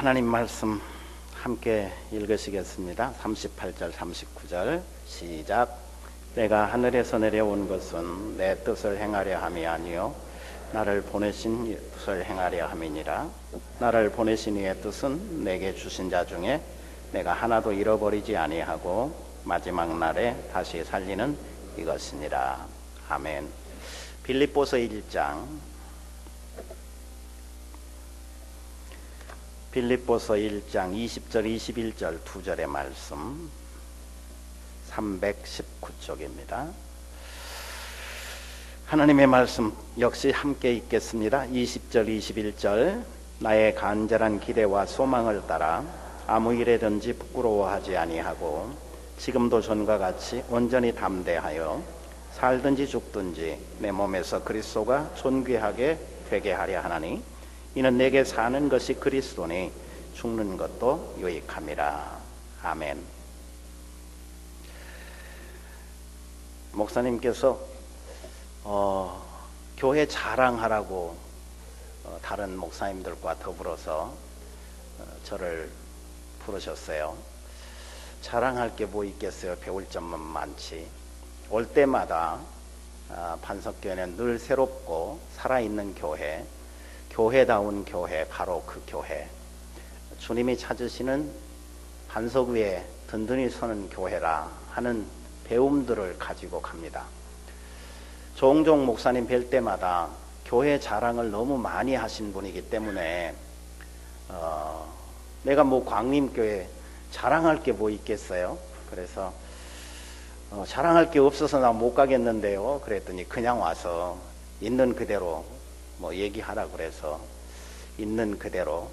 하나님 말씀 함께 읽으시겠습니다. 38절 39절 시작. 내가 하늘에서 내려온 것은 내 뜻을 행하려 함이 아니요 나를 보내신 뜻을 행하려 함이니라. 나를 보내신 이의 뜻은 내게 주신 자 중에 내가 하나도 잃어버리지 아니하고 마지막 날에 다시 살리는 이것이니라. 아멘. 빌립보서 1장 빌립보서 1장 20절 21절 두 절의 말씀 319쪽입니다. 하나님의 말씀 역시 함께 읽겠습니다. 20절 21절 나의 간절한 기대와 소망을 따라 아무 일에든지 부끄러워하지 아니하고 지금도 전과 같이 온전히 담대하여 살든지 죽든지 내 몸에서 그리스도가 존귀하게 되게 하려 하나니 이는 내게 사는 것이 그리스도니 죽는 것도 유익함이라. 아멘. 목사님께서 교회 자랑하라고 다른 목사님들과 더불어서 저를 부르셨어요. 자랑할 게 뭐 있겠어요. 배울 점만 많지. 올 때마다 반석교회는 늘 새롭고 살아있는 교회, 교회다운 교회, 바로 그 교회, 주님이 찾으시는 반석 위에 든든히 서는 교회라 하는 배움들을 가지고 갑니다. 종종 목사님 뵐 때마다 교회 자랑을 너무 많이 하신 분이기 때문에 내가 뭐 광림교회 자랑할 게 뭐 있겠어요. 그래서 자랑할 게 없어서 나 못 가겠는데요. 그랬더니 그냥 와서 있는 그대로 뭐 얘기하라 그래서 있는 그대로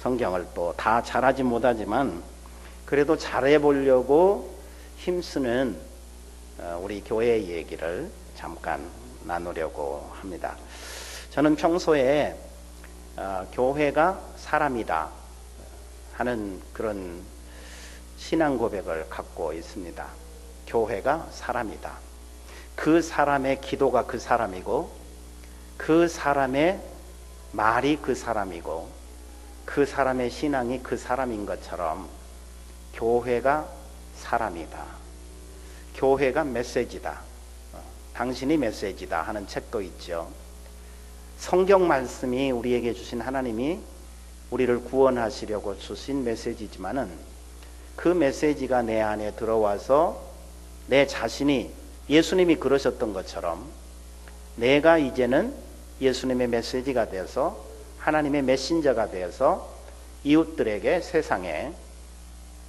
성경을 또 다 잘하지 못하지만 그래도 잘해보려고 힘쓰는 우리 교회의 얘기를 잠깐 나누려고 합니다. 저는 평소에 교회가 사람이다 하는 그런 신앙 고백을 갖고 있습니다. 교회가 사람이다. 그 사람의 기도가 그 사람이고 그 사람의 말이 그 사람이고 그 사람의 신앙이 그 사람인 것처럼 교회가 사람이다. 교회가 메시지다. 당신이 메시지다 하는 책도 있죠. 성경 말씀이 우리에게 주신 하나님이 우리를 구원하시려고 주신 메시지지만은 그 메시지가 내 안에 들어와서 내 자신이 예수님이 그러셨던 것처럼 내가 이제는 예수님의 메시지가 되어서 하나님의 메신저가 되어서 이웃들에게 세상에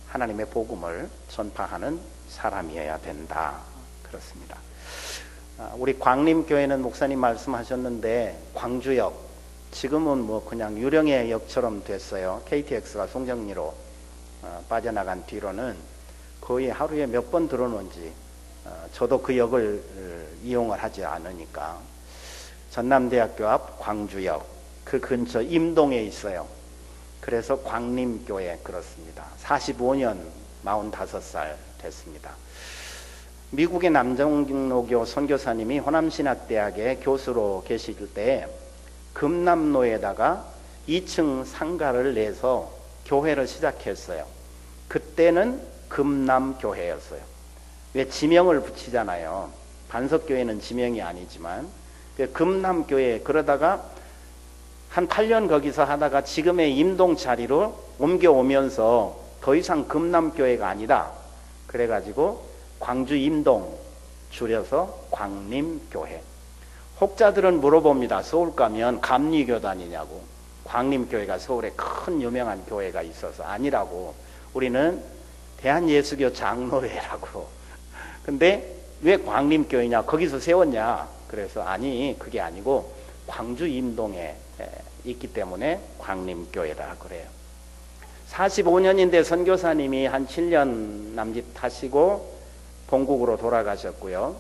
하나님의 복음을 전파하는 사람이어야 된다. 그렇습니다. 우리 광림교회는 목사님 말씀하셨는데 광주역 지금은 뭐 그냥 유령의 역처럼 됐어요. KTX가 송정리로 빠져나간 뒤로는 거의 하루에 몇 번 들어오는지 저도 그 역을 이용을 하지 않으니까 전남대학교 앞 광주역 그 근처 임동에 있어요. 그래서 광림교회 그렇습니다. 45년 45살 됐습니다. 미국의 남정노교 선교사님이 호남신학대학에 교수로 계실 때 금남로에다가 2층 상가를 내서 교회를 시작했어요. 그때는 금남교회였어요. 왜 지명을 붙이잖아요. 반석교회는 지명이 아니지만 금남교회 그러다가 한 8년 거기서 하다가 지금의 임동 자리로 옮겨오면서 더 이상 금남교회가 아니다. 그래가지고 광주 임동 줄여서 광림교회. 혹자들은 물어봅니다. 서울 가면 감리교 다니냐고. 광림교회가 서울에 큰 유명한 교회가 있어서 아니라고. 우리는 대한예수교 장로회라고. 근데 왜 광림교회냐? 거기서 세웠냐? 그래서 아니 그게 아니고 광주 임동에 있기 때문에 광림교회라 그래요. 45년인데 선교사님이 한 7년 남짓 하시고 본국으로 돌아가셨고요.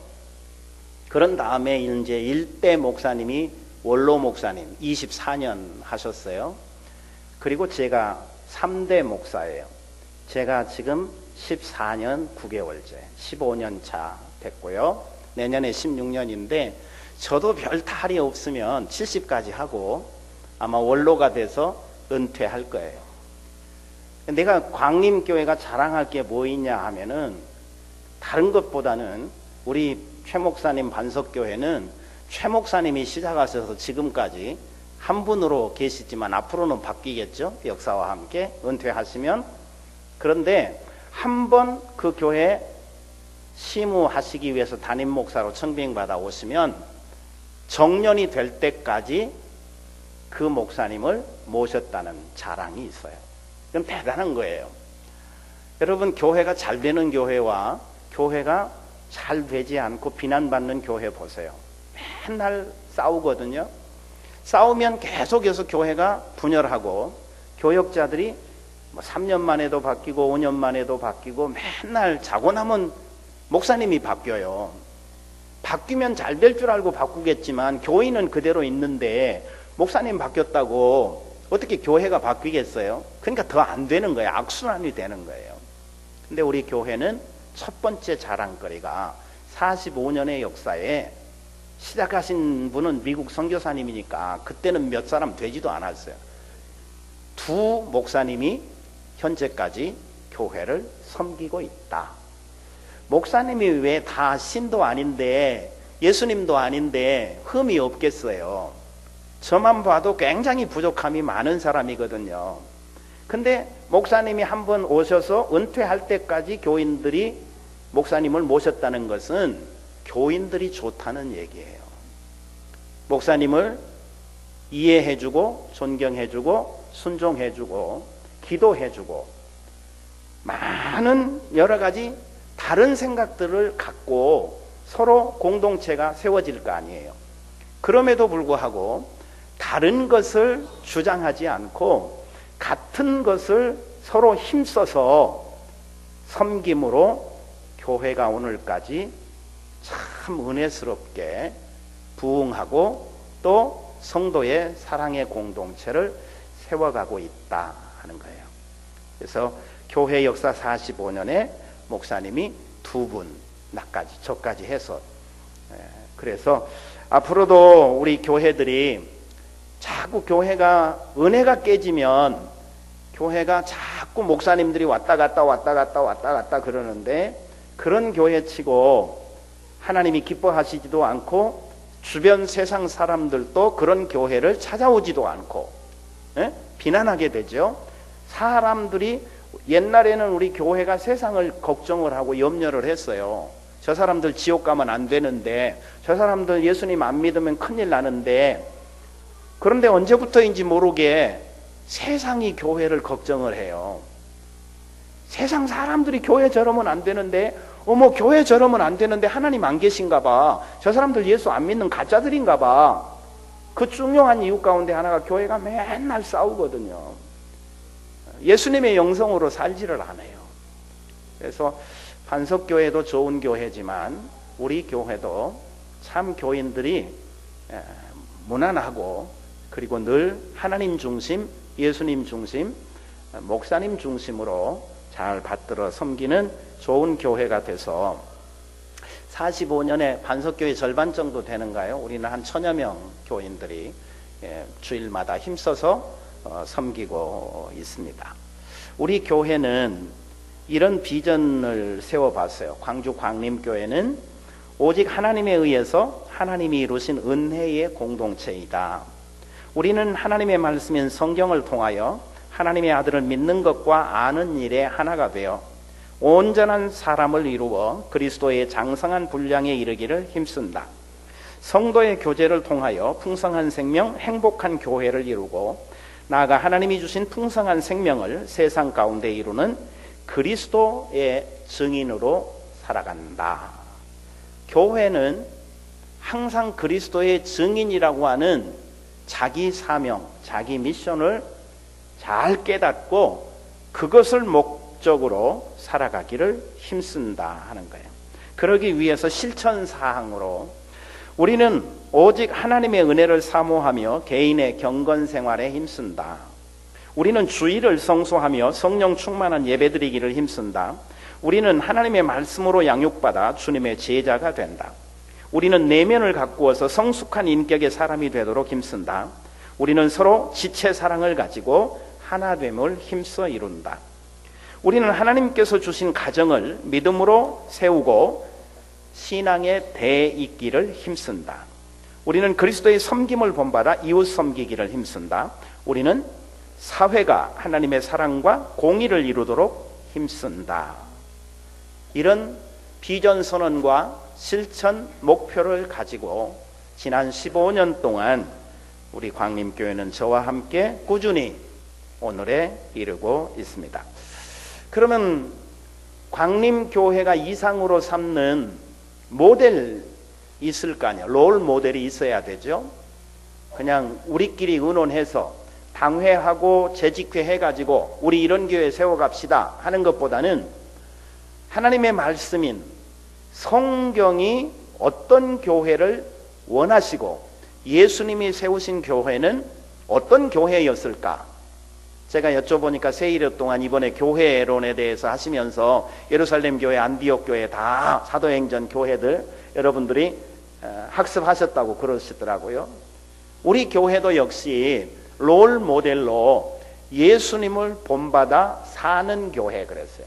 그런 다음에 이제 1대 목사님이 원로 목사님 24년 하셨어요. 그리고 제가 3대 목사예요. 제가 지금 14년 9개월째 15년 차 됐고요. 내년에 16년인데 저도 별 탈이 없으면 70까지 하고 아마 원로가 돼서 은퇴할 거예요. 내가 광림교회가 자랑할 게 뭐 있냐 하면은 다른 것보다는 우리 최 목사님 반석교회는 최 목사님이 시작하셔서 지금까지 한 분으로 계시지만 앞으로는 바뀌겠죠. 역사와 함께 은퇴하시면. 그런데 한 번 그 교회 심우하시기 위해서 담임 목사로 청빙받아 오시면 정년이 될 때까지 그 목사님을 모셨다는 자랑이 있어요. 그건 대단한 거예요. 여러분, 교회가 잘 되는 교회와 교회가 잘 되지 않고 비난받는 교회 보세요. 맨날 싸우거든요. 싸우면 계속해서 교회가 분열하고 교역자들이 3년 만에도 바뀌고 5년 만에도 바뀌고 맨날 자고 나면 목사님이 바뀌어요. 바뀌면 잘 될 줄 알고 바꾸겠지만 교인은 그대로 있는데 목사님 바뀌었다고 어떻게 교회가 바뀌겠어요? 그러니까 더 안 되는 거예요. 악순환이 되는 거예요. 근데 우리 교회는 첫 번째 자랑거리가 45년의 역사에 시작하신 분은 미국 선교사님이니까 그때는 몇 사람 되지도 않았어요. 두 목사님이 현재까지 교회를 섬기고 있다. 목사님이 왜 다 신도 아닌데 예수님도 아닌데 흠이 없겠어요? 저만 봐도 굉장히 부족함이 많은 사람이거든요. 근데 목사님이 한번 오셔서 은퇴할 때까지 교인들이 목사님을 모셨다는 것은 교인들이 좋다는 얘기예요. 목사님을 이해해주고 존경해주고 순종해주고 기도해주고 많은 여러 가지 다른 생각들을 갖고 서로 공동체가 세워질 거 아니에요. 그럼에도 불구하고 다른 것을 주장하지 않고 같은 것을 서로 힘써서 섬김으로 교회가 오늘까지 참 은혜스럽게 부흥하고 또 성도의 사랑의 공동체를 세워가고 있다 하는 거예요. 그래서 교회 역사 45년에 목사님이 두 분, 나까지, 저까지 해서 그래서 앞으로도 우리 교회들이 자꾸 교회가 은혜가 깨지면 교회가 자꾸 목사님들이 왔다 갔다 그러는데 그런 교회 치고 하나님이 기뻐하시지도 않고 주변 세상 사람들도 그런 교회를 찾아오지도 않고 비난하게 되죠. 사람들이 옛날에는 우리 교회가 세상을 걱정을 하고 염려를 했어요. 저 사람들 지옥 가면 안 되는데, 저 사람들 예수님 안 믿으면 큰일 나는데, 그런데 언제부터인지 모르게 세상이 교회를 걱정을 해요. 세상 사람들이 교회 저러면 안 되는데, 어머 교회 저러면 안 되는데 하나님 안 계신가 봐. 저 사람들 예수 안 믿는 가짜들인가 봐. 그 중요한 이유 가운데 하나가 교회가 맨날 싸우거든요. 예수님의 영성으로 살지를 않아요. 그래서 반석교회도 좋은 교회지만 우리 교회도 참 교인들이 무난하고 그리고 늘 하나님 중심, 예수님 중심, 목사님 중심으로 잘 받들어 섬기는 좋은 교회가 돼서 45년에 반석교회 절반 정도 되는가요? 우리는 한 1000여 명 교인들이 주일마다 힘써서 섬기고 있습니다. 우리 교회는 이런 비전을 세워봤어요. 광주 광림교회는 오직 하나님에 의해서 하나님이 이루신 은혜의 공동체이다. 우리는 하나님의 말씀인 성경을 통하여 하나님의 아들을 믿는 것과 아는 일에 하나가 되어 온전한 사람을 이루어 그리스도의 장성한 분량에 이르기를 힘쓴다. 성도의 교제를 통하여 풍성한 생명, 행복한 교회를 이루고 나아가 하나님이 주신 풍성한 생명을 세상 가운데 이루는 그리스도의 증인으로 살아간다. 교회는 항상 그리스도의 증인이라고 하는 자기 사명, 자기 미션을 잘 깨닫고 그것을 목적으로 살아가기를 힘쓴다 하는 거예요. 그러기 위해서 실천사항으로 우리는 오직 하나님의 은혜를 사모하며 개인의 경건 생활에 힘쓴다. 우리는 주일을 성수하며 성령 충만한 예배드리기를 힘쓴다. 우리는 하나님의 말씀으로 양육받아 주님의 제자가 된다. 우리는 내면을 가꾸어서 성숙한 인격의 사람이 되도록 힘쓴다. 우리는 서로 지체 사랑을 가지고 하나됨을 힘써 이룬다. 우리는 하나님께서 주신 가정을 믿음으로 세우고 신앙의 대잇기를 힘쓴다. 우리는 그리스도의 섬김을 본받아 이웃 섬기기를 힘쓴다. 우리는 사회가 하나님의 사랑과 공의를 이루도록 힘쓴다. 이런 비전 선언과 실천 목표를 가지고 지난 15년 동안 우리 광림교회는 저와 함께 꾸준히 오늘에 이르고 있습니다. 그러면 광림교회가 이상으로 삼는 모델 있을 거 아니에요. 롤 모델이 있어야 되죠. 그냥 우리끼리 의논해서 당회하고 재직회 해가지고 우리 이런 교회 세워갑시다 하는 것보다는 하나님의 말씀인 성경이 어떤 교회를 원하시고 예수님이 세우신 교회는 어떤 교회였을까? 제가 여쭤보니까 세일여 동안 이번에 교회론에 대해서 하시면서 예루살렘 교회, 안디옥 교회 다 사도행전 교회들 여러분들이 학습하셨다고 그러시더라고요. 우리 교회도 역시 롤 모델로 예수님을 본받아 사는 교회 그랬어요.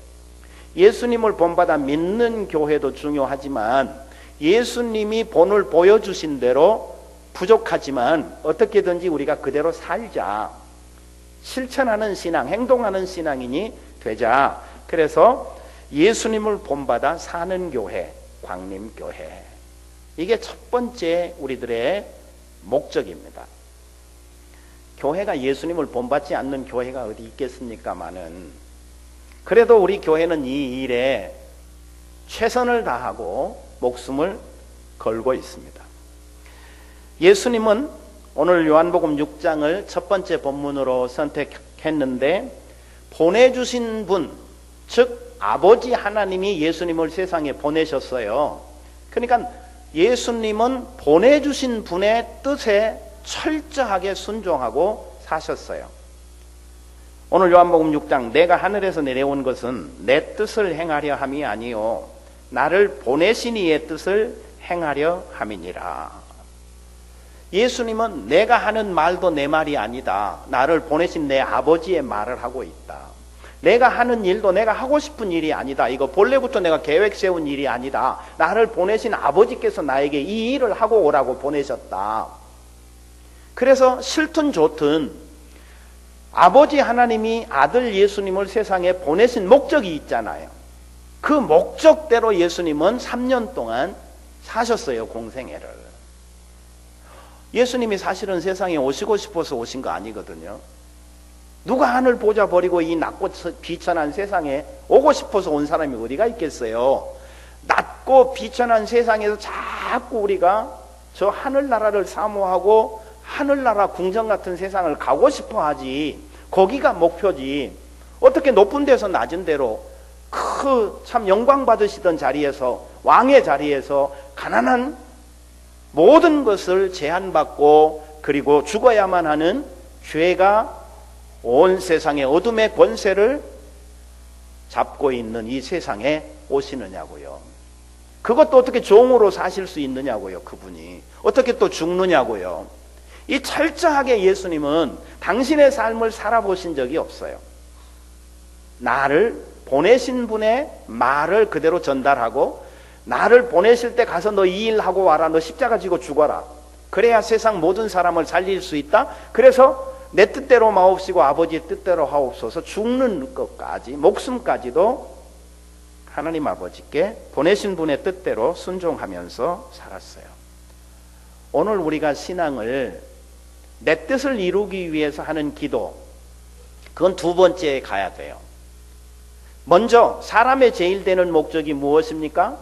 예수님을 본받아 믿는 교회도 중요하지만 예수님이 본을 보여주신 대로 부족하지만 어떻게든지 우리가 그대로 살자. 실천하는 신앙, 행동하는 신앙인이 되자. 그래서 예수님을 본받아 사는 교회, 광림교회. 이게 첫 번째 우리들의 목적입니다. 교회가 예수님을 본받지 않는 교회가 어디 있겠습니까마는 그래도 우리 교회는 이 일에 최선을 다하고 목숨을 걸고 있습니다. 예수님은 오늘 요한복음 6장을 첫 번째 본문으로 선택했는데 보내주신 분, 즉 아버지 하나님이 예수님을 세상에 보내셨어요. 그러니까 예수님은 보내주신 분의 뜻에 철저하게 순종하고 사셨어요. 오늘 요한복음 6장 내가 하늘에서 내려온 것은 내 뜻을 행하려 함이 아니요 나를 보내신 이의 뜻을 행하려 함이니라. 예수님은 내가 하는 말도 내 말이 아니다. 나를 보내신 내 아버지의 말을 하고 있다. 내가 하는 일도 내가 하고 싶은 일이 아니다. 이거 본래부터 내가 계획 세운 일이 아니다. 나를 보내신 아버지께서 나에게 이 일을 하고 오라고 보내셨다. 그래서 싫든 좋든 아버지 하나님이 아들 예수님을 세상에 보내신 목적이 있잖아요. 그 목적대로 예수님은 3년 동안 사셨어요. 공생애를. 예수님이 사실은 세상에 오시고 싶어서 오신 거 아니거든요. 누가 하늘 보자 버리고 이 낮고 비천한 세상에 오고 싶어서 온 사람이 어디가 있겠어요. 낮고 비천한 세상에서 자꾸 우리가 저 하늘나라를 사모하고 하늘나라 궁정 같은 세상을 가고 싶어 하지. 거기가 목표지. 어떻게 높은 데서 낮은 데로 그 참 영광 받으시던 자리에서 왕의 자리에서 가난한 모든 것을 제한받고 그리고 죽어야만 하는 죄가 온 세상의 어둠의 권세를 잡고 있는 이 세상에 오시느냐고요. 그것도 어떻게 종으로 사실 수 있느냐고요. 그분이 어떻게 또 죽느냐고요. 이 철저하게 예수님은 당신의 삶을 살아보신 적이 없어요. 나를 보내신 분의 말을 그대로 전달하고 나를 보내실 때 가서 너 이 일 하고 와라. 너 십자가 지고 죽어라. 그래야 세상 모든 사람을 살릴 수 있다. 그래서 내 뜻대로 마옵시고 아버지의 뜻대로 하옵소서. 죽는 것까지 목숨까지도 하나님 아버지께 보내신 분의 뜻대로 순종하면서 살았어요. 오늘 우리가 신앙을 내 뜻을 이루기 위해서 하는 기도, 그건 두 번째에 가야 돼요. 먼저 사람의 제일 되는 목적이 무엇입니까?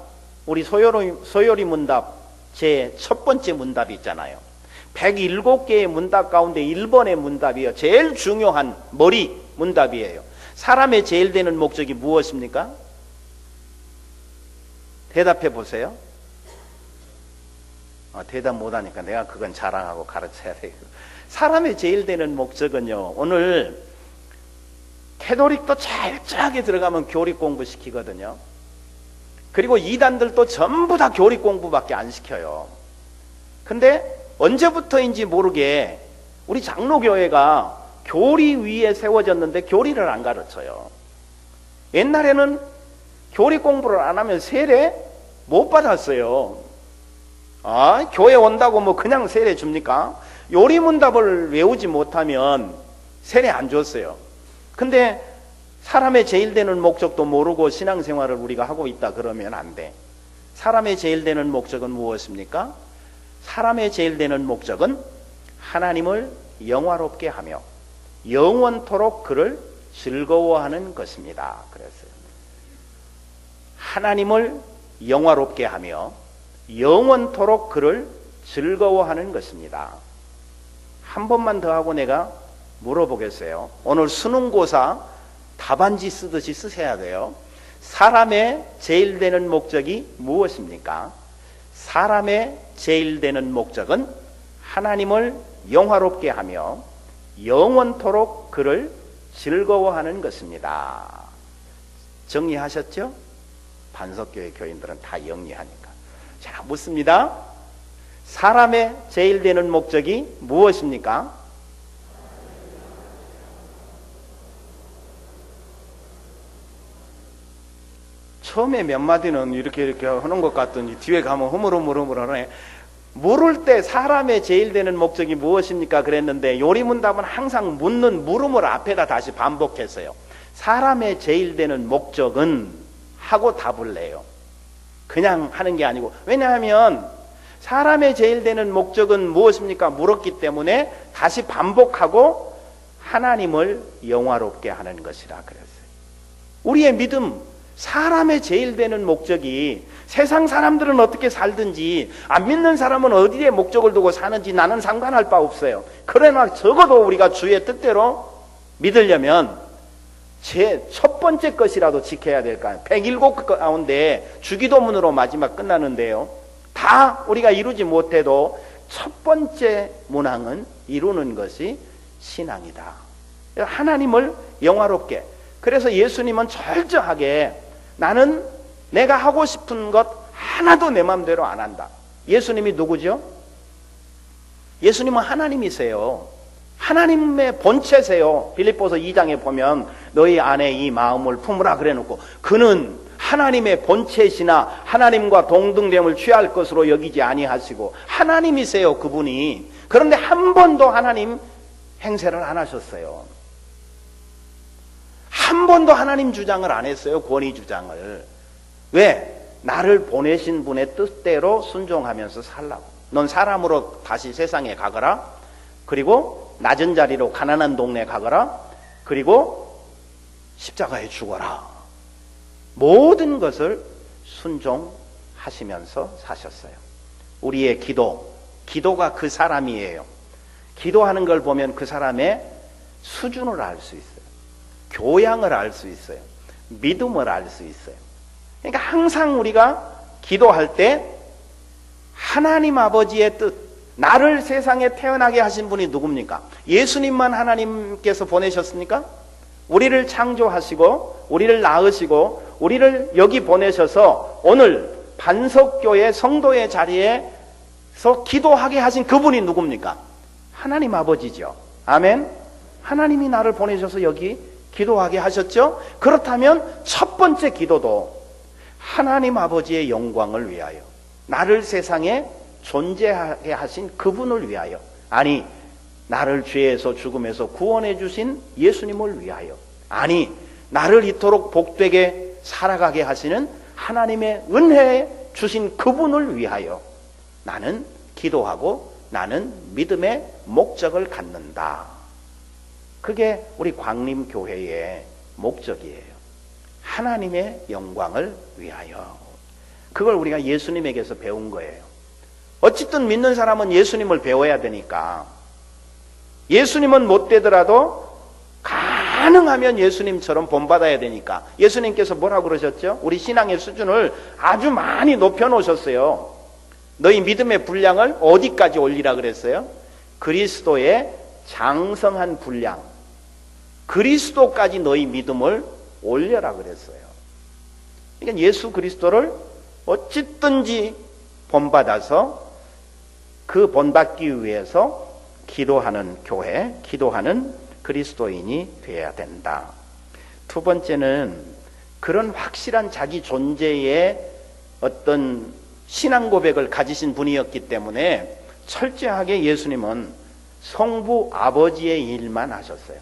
우리 소요리 문답 제 첫 번째 문답이 있잖아요. 107개의 문답 가운데 1번의 문답이에요. 제일 중요한 머리 문답이에요. 사람의 제일 되는 목적이 무엇입니까? 대답해 보세요. 대답 못하니까 내가 그건 자랑하고 가르쳐야 돼요. 사람의 제일 되는 목적은요, 오늘 캐톨릭도 철저하게 들어가면 교리 공부 시키거든요. 그리고 이단들도 전부 다 교리 공부밖에 안 시켜요. 근데 언제부터인지 모르게 우리 장로교회가 교리 위에 세워졌는데 교리를 안 가르쳐요. 옛날에는 교리 공부를 안 하면 세례 못 받았어요. 교회 온다고 뭐 그냥 세례 줍니까? 요리문답을 외우지 못하면 세례 안 줬어요. 근데 사람의 제일 되는 목적도 모르고 신앙생활을 우리가 하고 있다 그러면 안 돼. 사람의 제일 되는 목적은 무엇입니까? 사람의 제일 되는 목적은 하나님을 영화롭게 하며 영원토록 그를 즐거워하는 것입니다. 그랬어요. 하나님을 영화롭게 하며 영원토록 그를 즐거워하는 것입니다. 한 번만 더 하고 내가 물어보겠어요. 오늘 수능고사 답안지 쓰듯이 쓰셔야 돼요. 사람의 제일 되는 목적이 무엇입니까? 사람의 제일 되는 목적은 하나님을 영화롭게 하며 영원토록 그를 즐거워하는 것입니다. 정리하셨죠? 반석교회 교인들은 다 영리하니까. 자, 묻습니다. 사람의 제일 되는 목적이 무엇입니까? 처음에 몇 마디는 이렇게 하는 것 같더니 뒤에 가면 흐물흐물하네. 물을 때 사람의 제일 되는 목적이 무엇입니까? 그랬는데 요리문답은 항상 묻는 물음을 앞에다 다시 반복했어요. 사람의 제일 되는 목적은 하고 답을 내요. 그냥 하는 게 아니고. 왜냐하면 사람의 제일 되는 목적은 무엇입니까? 물었기 때문에 다시 반복하고 하나님을 영화롭게 하는 것이라 그랬어요. 우리의 믿음, 사람의 제일 되는 목적이 세상 사람들은 어떻게 살든지 안 믿는 사람은 어디에 목적을 두고 사는지 나는 상관할 바 없어요. 그러나 적어도 우리가 주의 뜻대로 믿으려면 제 첫 번째 것이라도 지켜야 될까요? 107것 가운데 주기도문으로 마지막 끝나는데요. 다 우리가 이루지 못해도 첫 번째 문항은 이루는 것이 신앙이다. 하나님을 영화롭게. 그래서 예수님은 철저하게 나는 내가 하고 싶은 것 하나도 내 마음대로 안 한다. 예수님이 누구죠? 예수님은 하나님이세요. 하나님의 본체세요. 빌립보서 2장에 보면 너희 안에 이 마음을 품으라 그래놓고 그는 하나님의 본체시나 하나님과 동등됨을 취할 것으로 여기지 아니하시고 하나님이세요. 그분이. 그런데 한 번도 하나님 행세를 안 하셨어요. 한 번도 하나님 주장을 안 했어요. 권위 주장을. 왜? 나를 보내신 분의 뜻대로 순종하면서 살라고. 넌 사람으로 다시 세상에 가거라. 그리고 낮은 자리로 가난한 동네 가거라. 그리고 십자가에 죽어라. 모든 것을 순종하시면서 사셨어요. 우리의 기도가 그 사람이에요. 기도하는 걸 보면 그 사람의 수준을 알 수 있어요. 교양을 알 수 있어요. 믿음을 알 수 있어요. 그러니까 항상 우리가 기도할 때 하나님 아버지의 뜻, 나를 세상에 태어나게 하신 분이 누굽니까? 예수님만 하나님께서 보내셨습니까? 우리를 창조하시고 우리를 낳으시고 우리를 여기 보내셔서 오늘 반석교회 성도의 자리에서 기도하게 하신 그분이 누굽니까? 하나님 아버지죠. 아멘. 하나님이 나를 보내셔서 여기 기도하게 하셨죠? 그렇다면 첫 번째 기도도 하나님 아버지의 영광을 위하여, 나를 세상에 존재하게 하신 그분을 위하여, 아니 나를 죄에서 죽음에서 구원해 주신 예수님을 위하여, 아니 나를 이토록 복되게 살아가게 하시는 하나님의 은혜에 주신 그분을 위하여 나는 기도하고 나는 믿음의 목적을 갖는다. 그게 우리 광림교회의 목적이에요. 하나님의 영광을 위하여. 그걸 우리가 예수님에게서 배운 거예요. 어쨌든 믿는 사람은 예수님을 배워야 되니까, 예수님은 못 되더라도 가능하면 예수님처럼 본받아야 되니까 예수님께서 뭐라고 그러셨죠? 우리 신앙의 수준을 아주 많이 높여놓으셨어요. 너희 믿음의 분량을 어디까지 올리라 그랬어요? 그리스도의 장성한 분량, 그리스도까지 너희 믿음을 올려라 그랬어요. 그러니까 예수 그리스도를 어쨌든지 본받아서 그 본받기 위해서 기도하는 교회, 기도하는 그리스도인이 되어야 된다. 두 번째는 그런 확실한 자기 존재의 어떤 신앙 고백을 가지신 분이었기 때문에 철저하게 예수님은 성부 아버지의 일만 하셨어요.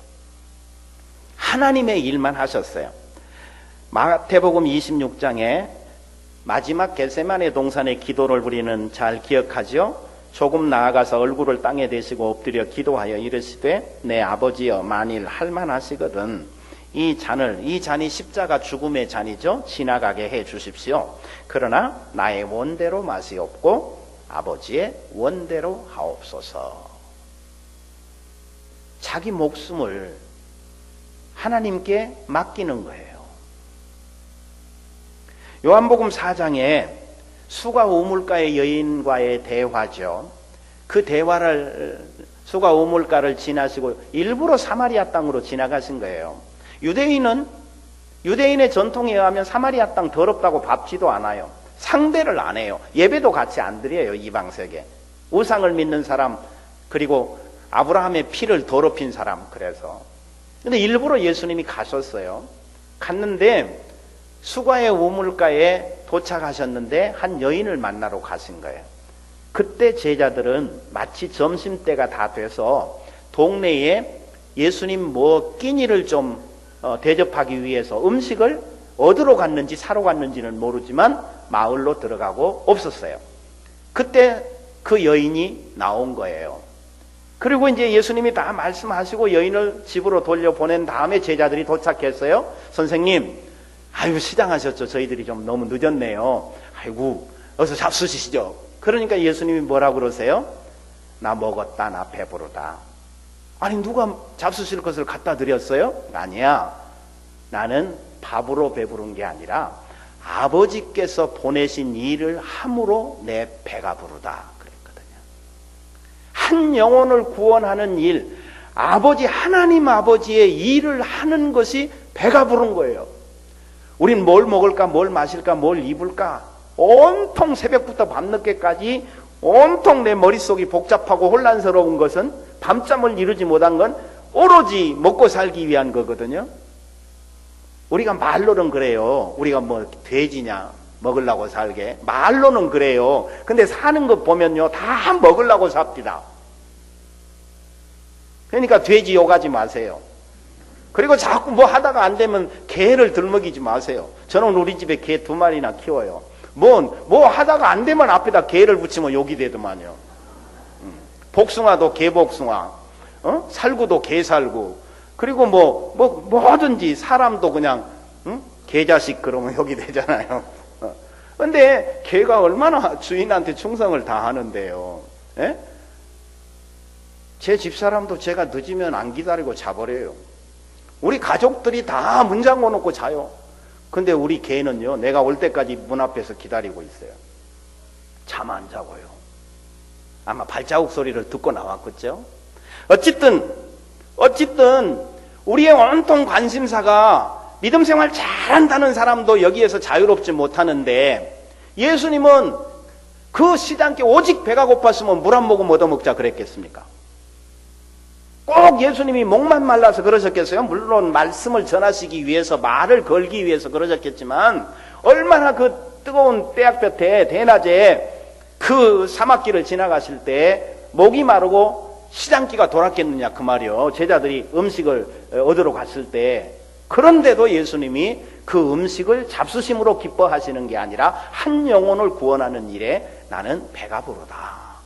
하나님의 일만 하셨어요. 마태복음 26장에 마지막 겟세마네 동산의 기도를 우리는 잘 기억하죠. 조금 나아가서 얼굴을 땅에 대시고 엎드려 기도하여 이르시되 내 아버지여 만일 할만하시거든 이 잔이 십자가 죽음의 잔이죠. 지나가게 해 주십시오. 그러나 나의 원대로 마시옵고 아버지의 원대로 하옵소서. 자기 목숨을 하나님께 맡기는 거예요. 요한복음 4장에 수가 우물가의 여인과의 대화죠. 그 대화를 수가 우물가를 지나시고 일부러 사마리아 땅으로 지나가신 거예요. 유대인의 전통에 의하면 사마리아 땅 더럽다고 밟지도 않아요. 상대를 안 해요. 예배도 같이 안 드려요. 이방세계 우상을 믿는 사람, 그리고 아브라함의 피를 더럽힌 사람. 그래서 근데 일부러 예수님이 가셨어요. 갔는데 수가의 우물가에 도착하셨는데 한 여인을 만나러 가신 거예요. 그때 제자들은 마치 점심때가 다 돼서 동네에 예수님 끼니를 좀 대접하기 위해서 음식을 얻으러 갔는지 사러 갔는지는 모르지만 마을로 들어가고 없었어요. 그때 그 여인이 나온 거예요. 그리고 이제 예수님이 다 말씀하시고 여인을 집으로 돌려보낸 다음에 제자들이 도착했어요. 선생님, 아이고 시장하셨죠. 저희들이 좀 너무 늦었네요. 아이고 어서 잡수시죠. 그러니까 예수님이 뭐라고 그러세요? 나 먹었다, 나 배부르다. 아니 누가 잡수실 것을 갖다 드렸어요? 아니야. 나는 밥으로 배부른 게 아니라 아버지께서 보내신 일을 함으로 내 배가 부르다 그랬거든요. 한 영혼을 구원하는 일, 하나님 아버지의 일을 하는 것이 배가 부른 거예요. 우린 뭘 먹을까, 뭘 마실까, 뭘 입을까, 온통 새벽부터 밤늦게까지 온통 내 머릿속이 복잡하고 혼란스러운 것은 밤잠을 이루지 못한 건 오로지 먹고 살기 위한 거거든요. 우리가 말로는 그래요. 우리가 뭐 돼지냐, 먹으려고 살게. 말로는 그래요. 근데 사는 것 보면요, 다 먹으려고 삽니다. 그러니까 돼지 욕하지 마세요. 그리고 자꾸 뭐 하다가 안 되면 개를 들먹이지 마세요. 저는 우리 집에 개 2마리나 키워요. 뭐 하다가 안 되면 앞에다 개를 붙이면 욕이 되더만요. 복숭아도 개복숭아, 살구도 개살구, 그리고 뭐든지 사람도 그냥, 개자식 그러면 욕이 되잖아요. 근데 개가 얼마나 주인한테 충성을 다 하는데요. 예? 제 집사람도 제가 늦으면 안 기다리고 자버려요. 우리 가족들이 다 문 잠궈 놓고 자요. 근데 우리 개는요, 내가 올 때까지 문 앞에서 기다리고 있어요. 잠 안 자고요. 아마 발자국 소리를 듣고 나왔겠죠. 어쨌든 우리의 온통 관심사가 믿음 생활 잘한다는 사람도 여기에서 자유롭지 못하는데, 예수님은 그 시장께 오직 배가 고팠으면 물 한 모금 얻어먹자 그랬겠습니까? 꼭 예수님이 목만 말라서 그러셨겠어요? 물론 말씀을 전하시기 위해서, 말을 걸기 위해서 그러셨겠지만, 얼마나 그 뜨거운 때학볕에 대낮에 그 사막길을 지나가실 때 목이 마르고 시장기가 돌았겠느냐 그 말이요. 제자들이 음식을 얻으러 갔을 때. 그런데도 예수님이 그 음식을 잡수심으로 기뻐하시는 게 아니라 한 영혼을 구원하는 일에 나는 배가 부르다,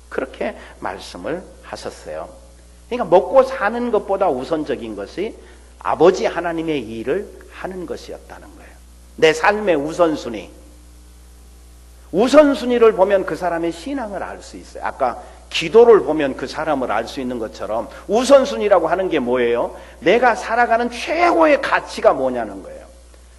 그렇게 말씀을 하셨어요. 그러니까 먹고 사는 것보다 우선적인 것이 아버지 하나님의 일을 하는 것이었다는 거예요. 내 삶의 우선순위를 보면 그 사람의 신앙을 알 수 있어요. 아까 기도를 보면 그 사람을 알 수 있는 것처럼 우선순위라고 하는 게 뭐예요? 내가 살아가는 최고의 가치가 뭐냐는 거예요.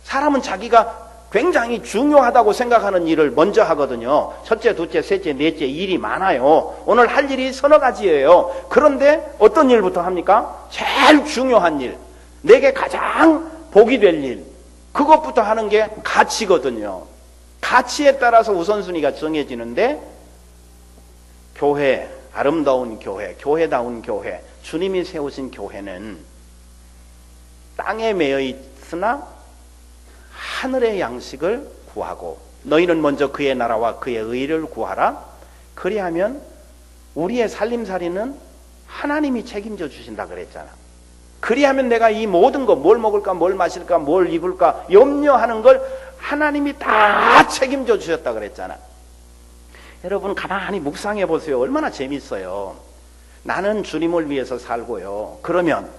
사람은 자기가 굉장히 중요하다고 생각하는 일을 먼저 하거든요. 첫째, 둘째, 셋째, 넷째 일이 많아요. 오늘 할 일이 서너 가지예요. 그런데 어떤 일부터 합니까? 제일 중요한 일, 내게 가장 복이 될 일, 그것부터 하는 게 가치거든요. 가치에 따라서 우선순위가 정해지는데, 교회, 아름다운 교회, 교회다운 교회, 주님이 세우신 교회는 땅에 매여 있으나 하늘의 양식을 구하고 너희는 먼저 그의 나라와 그의 의를 구하라. 그리하면 우리의 살림살이는 하나님이 책임져 주신다 그랬잖아. 그리하면 내가 이 모든 거, 뭘 먹을까, 뭘 마실까, 뭘 입을까 염려하는 걸 하나님이 다 책임져 주셨다 그랬잖아. 여러분 가만히 묵상해 보세요. 얼마나 재밌어요. 나는 주님을 위해서 살고요. 그러면